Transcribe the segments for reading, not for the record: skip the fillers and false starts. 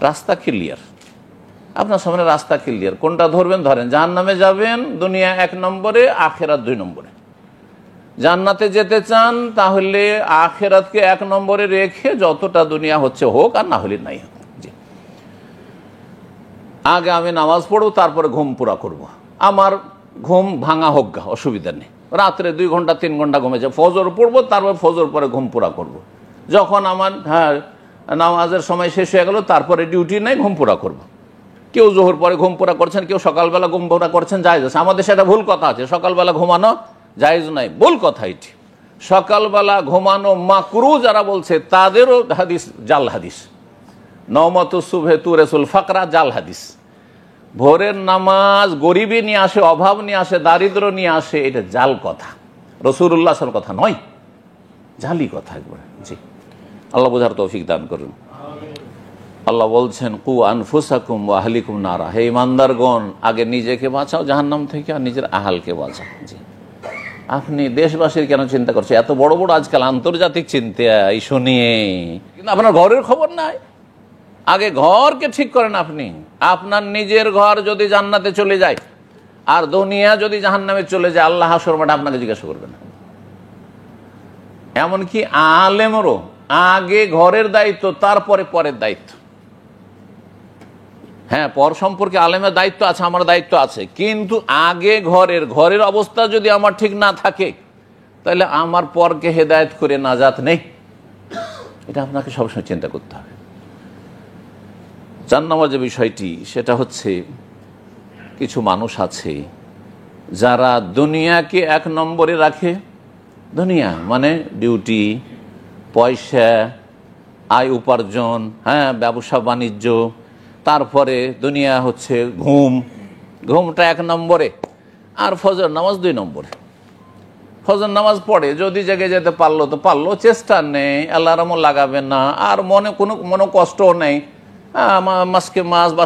রাস্তা ক্লিয়ার, আপনার সামনে রাস্তা ক্লিয়ার। কোনটা ধরবেন ধরেন। জাহান্নামে যাবেন দুনিয়া 1 নম্বরে, আখেরাত 2 নম্বরে। জান্নাতে যেতে চান তাহলে আখেরাতকে 1 নম্বরে রেখে যতটা দুনিয়া হচ্ছে হোক, আর না হলে নাই হোক। জি, আগে আমি নামাজ পড়বো, তারপরে ঘুম পুরা করব। আমার ঘুম ভাঙা হোক গা, অসুবিধা নেই। রাত্রে 2 ঘন্টা 3 ঘন্টা ঘুমেছে, ফজর পড়বো, তারপর ফজর পরে ঘুম পুরা করব। যখন আমার নামাজের সময় শেষ হয়ে গেল, তারপরে ডিউটি নেই, ঘুম পুরা করব। কেউ জোহর পরে ঘুম পুরা করছেন, কেউ সকালবেলা ঘুম পুরা করছেন, জায়েজ আছে। আমাদের সেটা ভুল কথা আছে, সকালবেলা ঘুমানো জায়েজ নাই, ভুল কথা এটি। সকালবেলা ঘুমানো মাকরু যারা বলছে তাদেরও হাদিস জাল হাদিস। নওমাতু সুবহে তুরেসুল ফাকরা, জাল হাদিস। ভোরের নামাজ গরিবী নিয়ে আসে, অভাব নিয়ে আসে, দারিদ্র নিয়ে আসে, এটা জাল কথা, রাসূলুল্লাহ সাল্লাল্লাহু আলাইহি ওয়াসাল্লামের কথা নয়, জালি কথা একবার। জি, আল্লাহ বোঝার তৌফিক দান করুন। আল্লাহ বলছেন, কু আনফুসাকুম ওয়া আহলিকুম নারা, হে ইমানদারগণ, আগে নিজেকে বাঁচাও জাহান্নাম থেকে, আর নিজের আহালকে বাঁচাও। জি, আপনি দেশবাসীর কেন চিন্তা করছেন? এত বড় বড় আজকাল আন্তর্জাতিক চিন্তা ইস্যু নিয়ে, কিন্তু আপনার ঘরের খবর নাই। আগে ঘরকে ঠিক করেন আপনি। আপনার নিজের ঘর যদি জান্নাতে চলে যায়, আর দুনিয়া যদি জাহান্নামে চলে যায়, আল্লাহ হাশর মাঠে আপনাকে জিজ্ঞাসা করবে না। এমনকি আলেমেরও আগে ঘরের দায়িত্ব, তারপরে পরের দায়িত্ব। হ্যাঁ, পর সম্পর্কে আলেমের দায়িত্ব আছে, আমার দায়িত্ব আছে, কিন্তু আগে ঘরের অবস্থা যদি আমার ঠিক না থাকে, তাহলে আমার পরকে হেদায়েত করে নাজাত নেই। এটা আপনাকে সবসময় চিন্তা করতে হবে। 4 নম্বর যে বিষয়টি, সেটা হচ্ছে কিছু মানুষ আছে যারা দুনিয়াকে 1 নম্বরে রাখে। দুনিয়া মানে ডিউটি, পয়সা, আয় উপার্জন, হ্যাঁ, ব্যবসা বাণিজ্য, তারপরে দুনিয়া হচ্ছে ঘুমটা 1 নম্বরে, আর ফজর নামাজ 2 নম্বরে। ফজর নামাজ পড়ে, যদি জেগে যেতে পারলো তো পারলো, চেষ্টা নেই, অ্যালার্মও লাগাবে না, আর মনে কষ্টও নেই। মাসকে মাস বা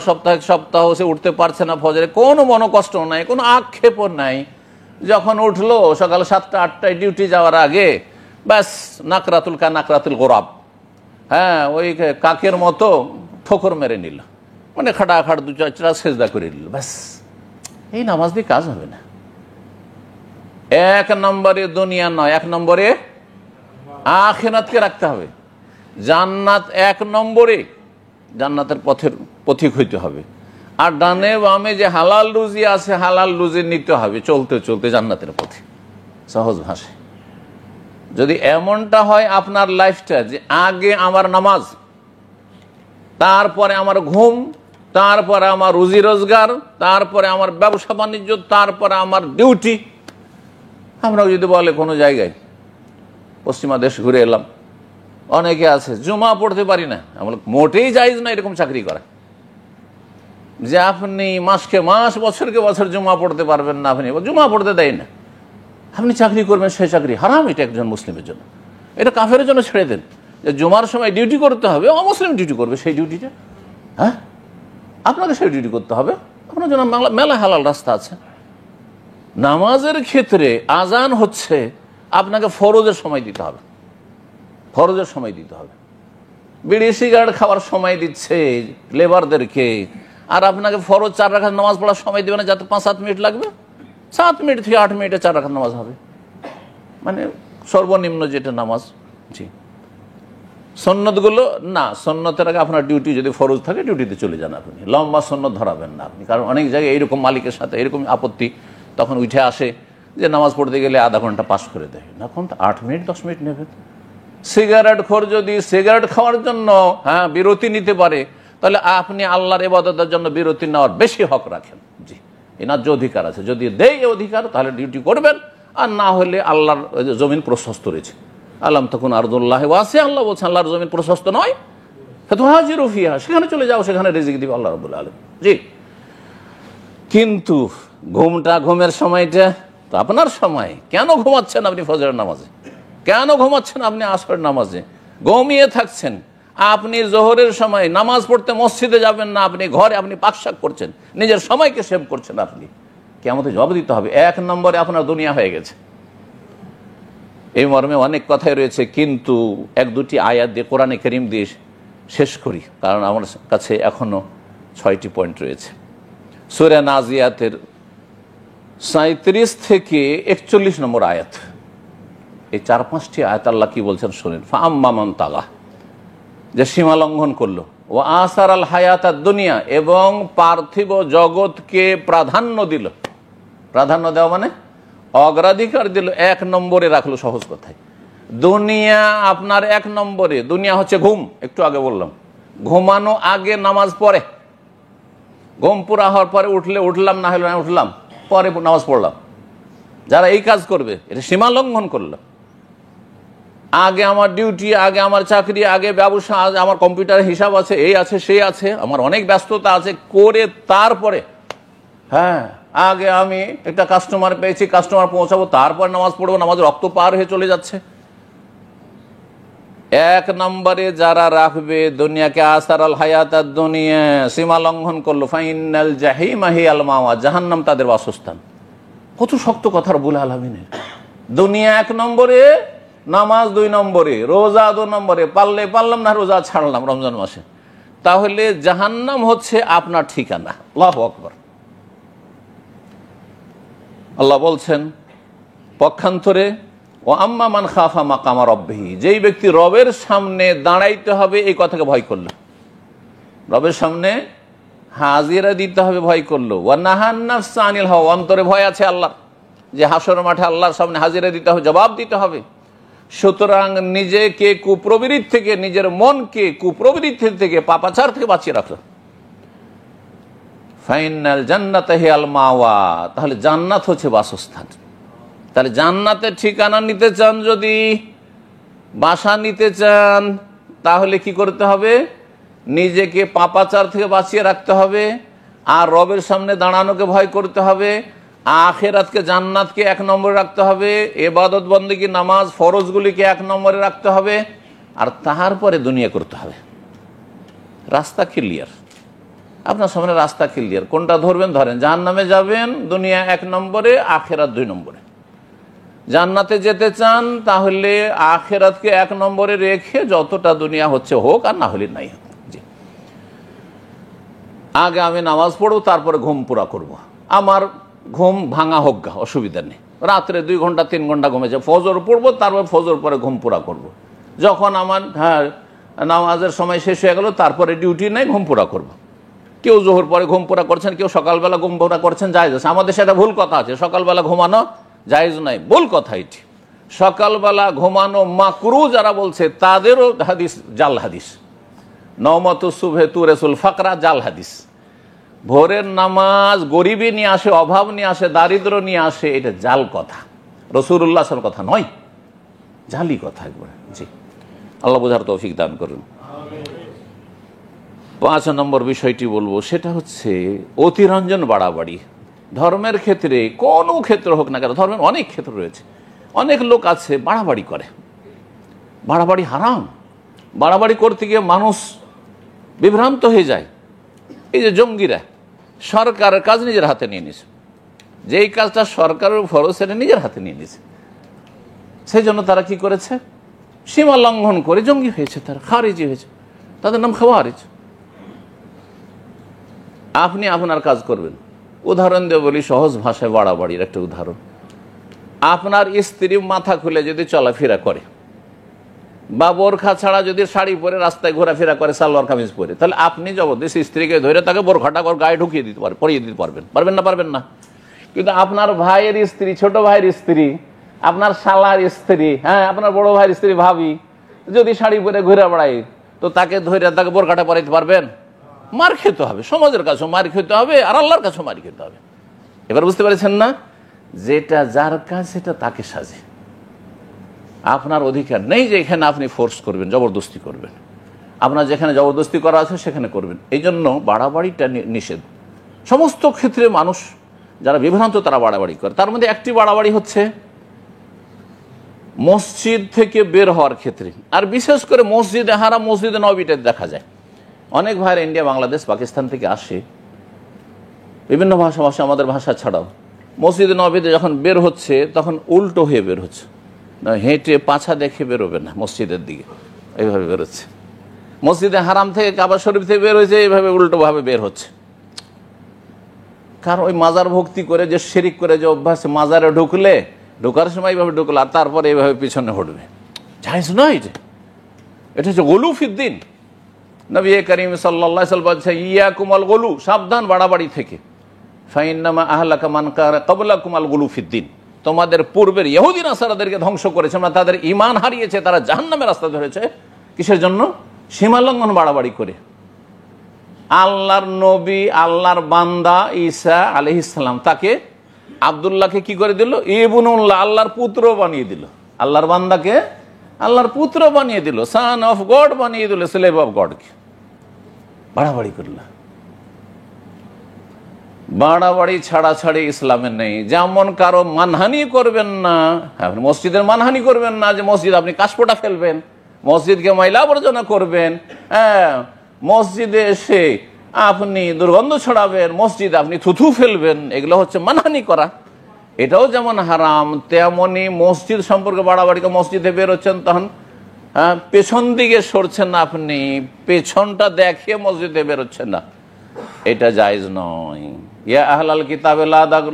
সপ্তাহ সে উঠতে পারছে না ফজরে, কোনো মনোকষ্ট নাই, কোনো আক্ষেপও নাই। যখন উঠলো সকাল 7টা 8টায় ডিউটি যাওয়ার আগে, ব্যাস নাকরাতুল গোরাব, হ্যাঁ, ওই কাকের মতো ঠোকর মেরে নিল, মানে খাটাখাট 2-4 সেজদা করে নিল, ব্যাস। এই নামাজ দিয়ে কাজ হবে না। 1 নম্বরে দুনিয়া নয়, 1 নম্বরে আখিরাতকে রাখতে হবে। জান্নাত 1 নম্বরে, জান্নাতের পথিক হইতে হবে। আর ডানে বামে যে হালাল রুজি আছে, হালাল রুজি নিতে হবে চলতে চলতে জান্নাতের পথে, সহজ ভাষায়। যদি এমনটা হয় আপনার লাইফটা, যে আগে আমার নামাজ, তারপরে আমার ঘুম, তারপরে আমার রুজি রোজগার, তারপরে আমার ব্যবসা বাণিজ্য, তারপরে আমার ডিউটি। আমরাও যদি বলে কোনো জায়গায় পশ্চিমা দেশ ঘুরে এলাম, অনেকে আছে জুমা পড়তে পারি না, আমরা মোটেই জায়েজ না এরকম চাকরি করা, যে আপনি মাসকে মাস বছরকে বছর জুমা পড়তে পারবেন না, আপনি জুমা পড়তে দেয় না, আপনি চাকরি করবেন, সেই চাকরি হারাম। এটা একজন মুসলিমের জন্য, এটা কাফেরের জন্য ছেড়ে দেন। যে জুমার সময় ডিউটি করতে হবে, অমুসলিম ডিউটি করবে সেই ডিউটিটা, হ্যাঁ, আপনাকে সেই ডিউটি করতে হবে। আপনার জন্য মেলা হালাল রাস্তা আছে। নামাজের ক্ষেত্রে আজান হচ্ছে, আপনাকে ফরজের সময় দিতে হবে, ফরজের সময় দিতে হবে। বিড়ি সিগারেট খাওয়ার সময় দিচ্ছে লেবারদেরকে, আর আপনাকে ফরজ 4 রাকাত নামাজ পড়ার সময় দেবে না, যাতে 5-7 মিনিট লাগবে। 7 মিনিট থেকে 8 মিনিটে 4 রাকাত নামাজ হবে, মানে সর্বনিম্ন যেটা নামাজ। জি, সন্ন্যতগুলো না, সন্ন্যতের আগে আপনার ডিউটি, যদি ফরজ থাকে ডিউটিতে চলে যান, আপনি লম্বা সন্ন্যত ধরাবেন না আপনি। কারণ অনেক জায়গায় এইরকম মালিকের সাথে এরকম আপত্তি তখন উঠে আসে, যে নামাজ পড়তে গেলে আধা ঘন্টা পাস করে দেয়, এখন তো 8 মিনিট 10 মিনিট নেবে। সিগারেট খোর যদি সিগারেট খাওয়ার জন্য বিরতি নিতে পারে, তাহলে আপনি আল্লাহর ইবাদতের জন্য বিরতি নেওয়ার বেশি হক রাখেন। জি, এনার যে অধিকার আছে, যদি দেয় এই অধিকার, তাহলে ডিউটি করবেন, আর না হলে আল্লাহর জমিন প্রশস্ত রয়েছে। আলাম তখন আরদুল্লাহ ওয়াসিআ, আল্লাহ বলছেন আল্লাহর জমিন প্রশস্ত নয়, ফাতুহাজিরু ফিহা, সেখানে চলে যাও, সেখানে রিজিক দিবে আল্লাহ রাব্বুল আলামিন। জি, কিন্তু ঘুমের সময়টা তো আপনার সময়। কেন ঘুমাচ্ছেন আপনি ফজরের নামাজে? কেন ঘুমাচ্ছেন আপনি আসরের নামাজে? ঘুমিয়ে থাকছেন। আপনি জোহরের সময় নামাজ পড়তে মসজিদে যাবেন না, আপনি ঘরে আপনি পাকশাক করছেন, নিজের সময়কে সেভ করছেন। আপনি কিয়ামতে জবাব দিতে হবে। 1 নম্বরে আপনার দুনিয়া হয়ে গেছে। এই মর্মে অনেক কথাই রয়েছে, কিন্তু 1-2টি আয়াত দিয়ে, কোরআনে কারীম দিয়ে শেষ করি, কারণ আমার কাছে এখনও 6টি পয়েন্ট রয়েছে। সূরা নাজিয়াতের 37 থেকে 41 নম্বর আয়াত, এই 4-5টি আয়াত আল্লাহ কি বলছেন শুনেন। ফাআম্মা মান তাগা, যে সীমা লঙ্ঘন করলো, ও আসার আল হায়াত দুনিয়া, এবং পার্থিব জগৎকে প্রাধান্য দিল। প্রাধান্য দেওয়া মানে অগ্রাধিকার দিল, 1 নম্বরে রাখলো। সহজ কথায় দুনিয়া আপনার 1 নম্বরে। দুনিয়া হচ্ছে ঘুম, একটু আগে বললাম, ঘুমানো আগে নামাজ পড়ে, ঘুম পুরা হওয়ার পরে উঠলে উঠলাম, না হলে না উঠলাম, পরে নামাজ পড়লাম। যারা এই কাজ করবে এটা সীমা লঙ্ঘন করলো। আগে আমার ডিউটি, আগে আমার চাকরি, আগে ব্যবসা, আগে আমার কম্পিউটারে হিসাব আছে, এই আছে সেই আছে, আমার অনেক ব্যস্ততা আছে, করে তারপরে আগে আমি একটা কাস্টমার পেয়েছি, কাস্টমার পৌঁছাবো, তারপর নামাজ পড়বো, নামাজ রক্ত পার হয়ে চলে যাচ্ছে। 1 নম্বরে যারা রাখবে দুনিয়াকে, আসার আল হায়াত দুনিয়া, সীমা লঙ্ঘন করলো, ফাইনাল জাহিমা হিয়াল মাওয়া, জাহান্নাম তাদের বাসস্থান। কত শক্ত কথা রব্বুল আলামিনের। দুনিয়া 1 নম্বরে, নামাজ 2 নম্বরে, রোজা 2 নম্বরে, পারলে পারলাম, না রোজা ছাড়লাম রমজান মাসে, তাহলে জাহান্নাম হচ্ছে আপনার ঠিকানা। আল্লাহু আকবার। আল্লাহ বলছেন পক্ষান্তরে, ও আম্মা মান খাফা মাকামা রব্বিহি, যেই ব্যক্তি রবের সামনে দাঁড়াইতে হবে এই কথাকে ভয় করলো, রবের সামনে হাজিরা দিতে হবে ভয় করলো, ওয়া নাহান নাফসা আনিল হাওয়া, অন্তরে ভয় আছে আল্লাহ, যে হাসর মাঠে আল্লাহর সামনে হাজিরা দিতে হবে, জবাব দিতে হবে। সুতরাং নিজেকে কুপ্রবৃত্তি থেকে, নিজের মনকে কুপ্রবৃত্তি থেকে, পাপাচার থেকে বাঁচিয়ে রাখো। ফাইনাল জান্নাত হিয়াল মাওয়া, তাহলে জান্নাত হচ্ছে বাসস্থান। তাহলে জান্নাতের ঠিকানা নিতে চান, যদি বাসা নিতে চান, তাহলে কি করতে হবে? নিজেকে পাপাচার থেকে বাঁচিয়ে রাখতে হবে, আর রবের সামনে দাঁড়ানোকে ভয় করতে হবে, আখিরাতকে, জান্নাতকে 1 নম্বরে রাখতে হবে, ইবাদত বন্দেগী নামাজ ফরজগুলিকে 1 নম্বরে রাখতে হবে, আর তারপরে দুনিয়া করতে হবে। রাস্তা ক্লিয়ার, আপনার সামনে রাস্তা ক্লিয়ার। কোনটা ধরবেন ধরেন, জাহান্নামে যাবেন দুনিয়া 1 নম্বরে, আখিরাত 2 নম্বরে। জান্নাতে যেতে চান তাহলে আখিরাতকে 1 নম্বরে রেখে যতটা দুনিয়া হচ্ছে হোক, আর না হলে নাই। আগে আমি নামাজ পড়বো, তারপরে ঘুম পুরা করব। আমার ঘুম ভাঙা হোক গা, অসুবিধা নেই। রাত্রে 2 ঘন্টা 3 ঘন্টা ঘুমেছে, ফজর পড়বো, তারপর ফজর পরে ঘুম পুরা করব। যখন আমার নামাজের সময় শেষ হয়ে গেল, তারপরে ডিউটি নেই, ঘুম পুরা করব। কেউ জোহর পরে ঘুম পুরা করছেন, কেউ সকালবেলা ঘুম পুরা করছেন, জায়েজ আছে। আমাদের সেটা ভুল কথা আছে, সকালবেলা ঘুমানো জায়েজ নাই, ভুল কথা এটি। সকালবেলা ঘুমানো মাকরু যারা বলছে, তাদেরও হাদিস জাল হাদিস। নওমাতু সুবহে তুরেসুল ফাকরা, জাল হাদিস। ভোরের নামাজ গরিবী নিয়ে আসে, অভাব নিয়ে আসে, দারিদ্র নিয়ে আসে, এটা জাল কথা, রাসূলুল্লাহ সাল্লাল্লাহু আলাইহি ওয়াসাল্লাম কথা নয়, জালি কথা একবারে। জি, আল্লাহ বোঝার তৌফিক দান করুন। 5 নম্বর বিষয়টি বলবো, সেটা হচ্ছে অতিরঞ্জন বাড়াবাড়ি। ধর্মের ক্ষেত্রে, কোনো ক্ষেত্র হোক না কেন, ধর্মের অনেক ক্ষেত্র রয়েছে, অনেক লোক আছে বাড়াবাড়ি করে। বাড়াবাড়ি হারাম। বাড়াবাড়ি করতে গিয়ে মানুষ বিভ্রান্ত হয়ে যায়। এই যে জঙ্গিরা সরকারের কাজ নিজের হাতে নিয়ে নিয়েছে, যেই কাজটা সরকারের ফরজ সেটা নিজের হাতে নিয়ে নিয়েছে। সেই জন্য তারা কি করেছে? সীমা লঙ্ঘন করে জঙ্গি হয়েছে, তারা খারিজি হয়েছে, তাদের নাম খাওয়ারিজ। আপনি আপনার কাজ করবেন। উদাহরণ দিয়ে বলি, সহজ ভাষায় বাড়াবাড়ির একটা উদাহরণ। আপনার স্ত্রী মাথা খুলে যদি চলাফেরা করে, বা বোরখা ছাড়া যদি শাড়ি পরে রাস্তায় ঘোরাফেরা করে, সালোয়ার কামিজ পরে, তাহলে আপনি জবরদস্তি স্ত্রীকে ধরে তাকে বোরখাটা গায়ে ঢুকিয়ে দিতে পারবেন, পরিয়ে দিতে পারবেন? পারবেন না? পারবেন না। কিন্তু আপনার ভাইয়ের স্ত্রী, ছোট ভাইয়ের স্ত্রী, আপনার শালার স্ত্রী, আপনার বড় ভাইয়ের স্ত্রী, ভাবি যদি শাড়ি পরে ঘুরে বেড়ায়, তো তাকে ধরে তাকে বোরখাটা পরাইতে পারবেন? মার খেতে হবে, সমাজের কাছেও মার খেতে হবে, আর আল্লাহর কাছেও মার খেতে হবে। এবার বুঝতে পেরেছেন না? যেটা যার কাজ সেটা তাকে সাজে। আপনার অধিকার নেই যে এখানে আপনি ফোর্স করবেন, জবরদস্তি করবেন। আপনার যেখানে জবরদস্তি করা আছে সেখানে করবেন। এই জন্য বাড়াবাড়িটা নিষেধ। সমস্ত ক্ষেত্রে মানুষ যারা বিভ্রান্ত তারা বাড়াবাড়ি করে। তার মধ্যে একটি বাড়াবাড়ি হচ্ছে মসজিদ থেকে বের হওয়ার ক্ষেত্রে, আর বিশেষ করে মসজিদে হারাম, মসজিদে নববীতে দেখা যায়। অনেক ভাইরা ইন্ডিয়া, বাংলাদেশ, পাকিস্তান থেকে আসে, বিভিন্ন ভাষা, আমাদের ভাষা ছাড়াও। মসজিদে নববীতে যখন বের হচ্ছে তখন উল্টো হয়ে বের হচ্ছে, হেঁটে পাছা দেখে বেরোবে না মসজিদের দিকে, এইভাবে বেরোচ্ছে। মসজিদে হারাম থেকে কাবা শরীফ থেকে বের হয়েছে, এইভাবে উল্টোভাবে বের হচ্ছে। কারণ ওই মাজার ভক্তি করে যে শিরিক করে যে অভ্যাস, মাজারে ঢোকার সময় এইভাবে ঢুকলো আর তারপরে এইভাবে পিছনে হটবে, জায়েজ নয়। এটা হচ্ছে গলু ফিদ্দিন। নবী করিম সাল্লাল্লাহু আলাইহি ওয়াসাল্লাম বলছেন, ইয়াকুমুল গলু, সাবধান বাড়াবাড়ি থেকে। ফাইন্নামা আহলাকা মান কানা ক্বাবলাকুমুল গলু ফিদ্দিন, তোমাদের পূর্বের ইহুদি নাসারাদেরকে ধ্বংস করেছে, মানে তাদের ঈমান হারিয়েছে, তারা জাহান্নামের রাস্তা ধরেছে। কিসের জন্য? সীমালঙ্ঘন, বাড়াবাড়ি করে। আল্লাহর নবী, আল্লাহর বান্দা ঈসা আলাইহিস সালাম, তাকে আব্দুল্লাহকে কি করে দিল? ইবনুল্লাহ, আল্লাহর পুত্র বানিয়ে দিল। আল্লাহর বান্দাকে আল্লাহর পুত্র বানিয়ে দিল, সান অফ গড বানিয়ে দিল, স্লেভ অফ গডকে। বাড়াবাড়ি করল। বাড়াবাড়ি ছাড়াছাড়ি ইসলামে নেই। যেমন কারো মানহানি করবেন না, মসজিদের মানহানি করবেন না, যে মসজিদ আপনি কাশপোটা ফেলবেন, মসজিদকে ময়লা আবর্জনা করবেন, হ্যাঁ, মসজিদে এসে আপনি দুর্গন্ধ ছড়াবেন, মসজিদে আপনি থুথু ফেলবেন, এগুলো হচ্ছে মানহানি করা। এটাও যেমন হারাম, তেমনি মসজিদ সম্পর্কে বাড়াবাড়ি। মসজিদে বেরোচ্ছেন, তখন পেছন দিকে সরছেন না, আপনি পেছনটা দেখিয়ে মসজিদে বেরোচ্ছেন না, এটা জায়েজ নয়। ইয়া আহলাল কিতাবে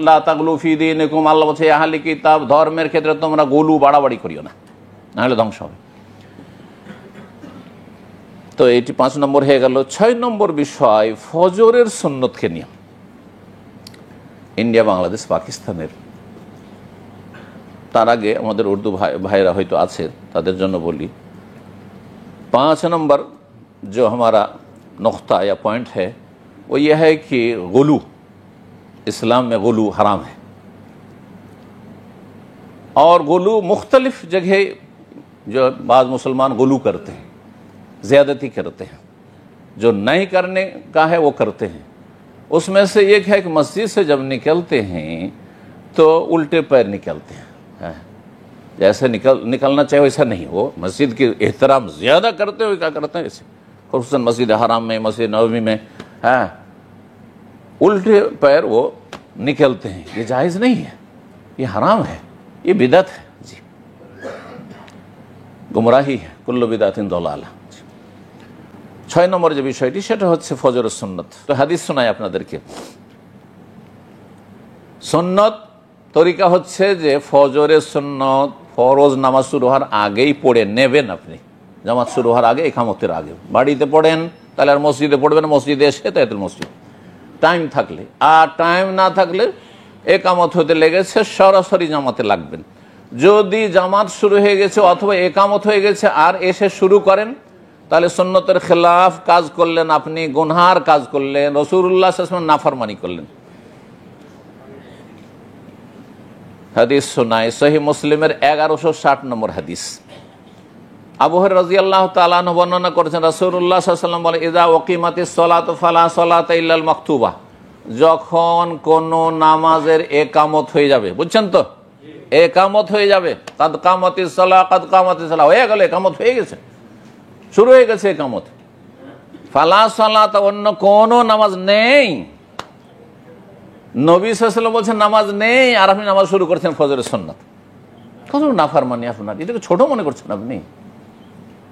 লা তাগলু ফি দীনিকুম, আল্লাহ বলছে আহলে কিতাব, ধর্মের ক্ষেত্রে তোমরা গলু বাড়াবাড়ি করিও না, নাহলে ধ্বংস হবে। তো এটি 5 নম্বর হয়ে গেল। 6 নম্বর বিষয় ফজরের সুন্নতকে নিয়ে। ইন্ডিয়া, বাংলাদেশ, পাকিস্তানের, তার আগে আমাদের উর্দু ভাইরা হয়তো আছে, তাদের জন্য বলি। 5 नंबर जो हमारा नुक्ता या पॉइंट है वो यह है कि गुलू, इस्लाम में गुलू हराम है। और गुलू मुख्तलिफ जगह जो बाज़ मुसलमान गुलू करते हैं, ज़्यादती करते हैं, जो नहीं करने का है वो करते हैं। उसमें से एक है कि मस्जिद से जब निकलते हैं तो उल्टे पैर निकलते हैं। जैसे निकलना चाहिए वैसा नहीं, वो मस्जिद की एहतराम ज़्यादा करते हुए क्या करते हैं, ऐसे खुसूसन मस्जिद हराम में, मस्जिद नबवी में, उल्टे पैर वो निकलते हैं। ये जायज़ नहीं है, ये हराम है, ये बिदअत है जी, गुमराही है, कुल्लु बिदअतिन दलाला। 6 নম্বর যে বিষয়টি সেটা হচ্ছে ফজরের সুন্নত। তো হাদিস শোনাই আপনাদেরকে। সুন্নত তরিকা হচ্ছে যে ফজরের সুন্নত ফরজ নামাজ শুরু হওয়ার আগেই পড়ে নেবেন। আপনি জামাত শুরু হওয়ার আগে, ইকামতের আগে বাড়িতে পড়েন, তাহলে আর মসজিদে পড়বেন, মসজিদে এসে তাহিয়াতুল মসজিদ টাইম থাকলে। আর টাইম না থাকলে একামত হতে লেগেছে, সরাসরি জামাতে লাগবেন। যদি জামাত শুরু হয়ে গেছে অথবা একামত হয়ে গেছে আর এসে শুরু করেন, তাহলে সুন্নতের খেলাফ কাজ করলেন, আপনি গুনহার কাজ করলেন, রাসূলুল্লাহ সাল্লাল্লাহু আলাইহি ওয়াসাল্লাম নাফরমানি করলেন। হাদিস শোনায় সহিহ মুসলিমের 1160 নম্বর হাদিস। আবু হুরায়রা রাদিয়াল্লাহু তাআলা আনহু বর্ণনা করেছেন, রাসূলুল্লাহ সাল্লাল্লাহু আলাইহি ওয়াসাল্লাম বলে, ইযা ওয়াকিমাতিস সালাতু ফালা সালাতা ইল্লাল মাকতুবা, যখন কোন নামাজের একামত হয়ে যাবে, বুঝছেন তো, একামত হয়ে যাবে, কাদ কামাতিস সালাহ, কাদ কামাতিস সালাহ, হয়ে গেল, একামত হয়ে গেছে, শুরু হয়ে গেছে একামত, ফালা সালাতা, অন্য কোন নামাজ নেই। নবী সাল্লাল্লাহু আলাইহি ওয়াসাল্লাম বলছেন নামাজ নেই, আর আপনি নামাজ শুরু করছেন ফজরের সুন্নাত। কত নাফরমানি আপনার, এটাকে ছোট মনে করছেন আপনি।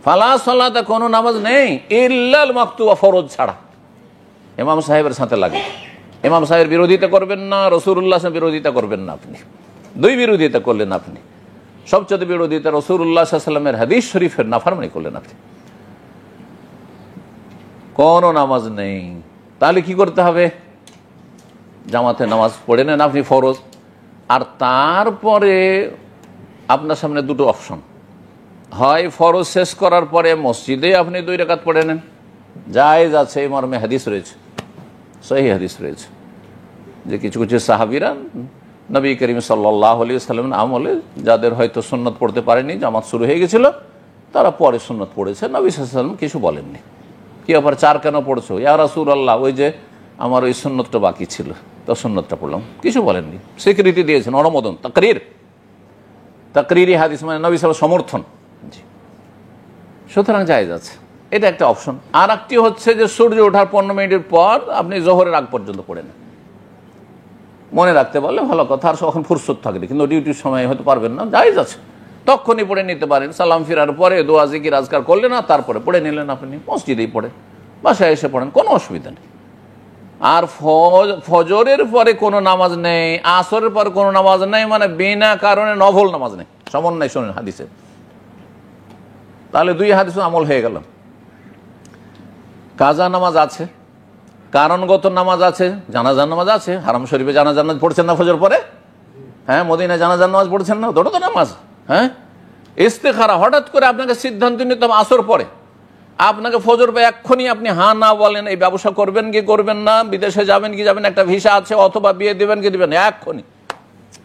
ফালা সালাতা, কোনো নামাজ নেই, ইল্লাল মাকতুবা, ফরজ ছাড়া। ইমাম সাহেবের সাথে লাগে, ইমাম সাহেবের বিরোধিতা করবেন না, রাসূলুল্লাহ সাল্লাল্লাহু বিরোধিতা করবেন না। আপনি দুই বিরোধিতা করলেন, আপনি সবচেয়ে বিরোধিতা রাসূলুল্লাহ সাল্লাল্লাহু আলাইহি ওয়াসাল্লামের হাদিস শরীফের নাফরমানি করলেন আপনি। কোনো নামাজ নেই, তাহলে কি করতে হবে? জামাতে নামাজ পড়ে নেন আপনি ফরজ, আর তারপরে আপনার সামনে দুটো অপশন, হয় ফরজ শেষ করার পরে মসজিদে আপনি 2 রাকাত পড়ে নেন, জায়েজ আছে, এই মর্মে হাদিস রয়েছে, সহিহ হাদিস রয়েছে, যে কিছু কিছু সাহাবীরা নবী করিম সাল্লাল্লাহু আলাইহি ওয়াসাল্লামের আমলে যাদের হয়তো সুন্নত পড়তে পারেনি, জামাত শুরু হয়ে গেছিল, তারা পরে সুন্নত পড়েছে, নবী সাল্লাল্লাহু আলাইহি ওয়াসাল্লাম কিছু বলেননি। কি ব্যাপার, 4 কেন পড়ছো? ইয়া রাসূলুল্লাহ, ওই যে আমার ওই সুন্নতটা বাকি ছিল, তো সুন্নতটা পড়লাম, কিছু বলেননি, স্বীকৃতি দিয়েছেন, অনুমোদন, তাকরীরি হাদিস, মানে নবী সাল্লাল্লাহু সমর্থন। জি, সুতরাং জায়েজ আছে, এটা একটা অপশন। আর একটি হচ্ছে যে সূর্য ওঠার 15 মিনিটের পর আপনি জোহরের আগ পর্যন্ত পড়ে নেন, মনে রাখতে পারলে ভালো কথা, আর এখন ফুরসত থাকলে, কিন্তু ডিউটির সময় হয়তো পারবেন না, জায়েজ আছে। তখনই পড়ে নিতে পারেন। সালাম ফিরার পরে দোয়া জিকির আজকার করলেন না, তারপরে পড়ে নিলেন, আপনি মসজিদেই পড়েন, বাসায় এসে পড়েন, কোনো অসুবিধা নেই। আর ফজরের পরে কোনো নামাজ নেই, আসরের পরে কোনো নামাজ নেই, মানে বিনা কারণে নফল নামাজ নেই, সমন্বয় শোনেন হাদিসে। তাহলে দুই হাদিস আমল হয়ে গেল। কাজা নামাজ আছে, কারণগত নামাজ আছে, জানাজার নামাজ আছে। হারাম শরীফে জানাজার নামাজ পড়ছেন না ফজর পরে? হ্যাঁ, মদিনায় জানাজার নামাজ পড়ছেন না? দুটো তো নামাজ। হ্যাঁ, ইস্তেখারা, হঠাৎ করে আপনাকে সিদ্ধান্ত নিতে হবে আসর পরে, আপনাকে ফজর পরে এক্ষুনি আপনি হ্যাঁ না বলেন, এই ব্যবসা করবেন কি করবেন না, বিদেশে যাবেন কি যাবেন, একটা ভিসা আছে, অথবা বিয়ে দেবেন কি দেবেন, এক্ষুনি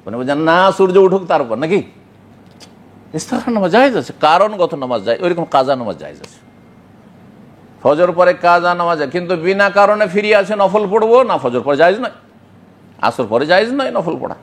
মানে বলছেন না সূর্য উঠুক তারপর, নাকি? ইস্তেখারা নামাজ জায়েজ আছে, কারণগত নামাজ যায়, ওইরকম কাজা নামাজ জায়েজ আছে। ফজর পরে কাজা নামাজ, কিন্তু বিনা কারণে ফিরিয়ে আছে নফল পড়বো না, ফজর পরে জায়েজ নয়, আসর পরে জায়েজ নয় নফল পড়া।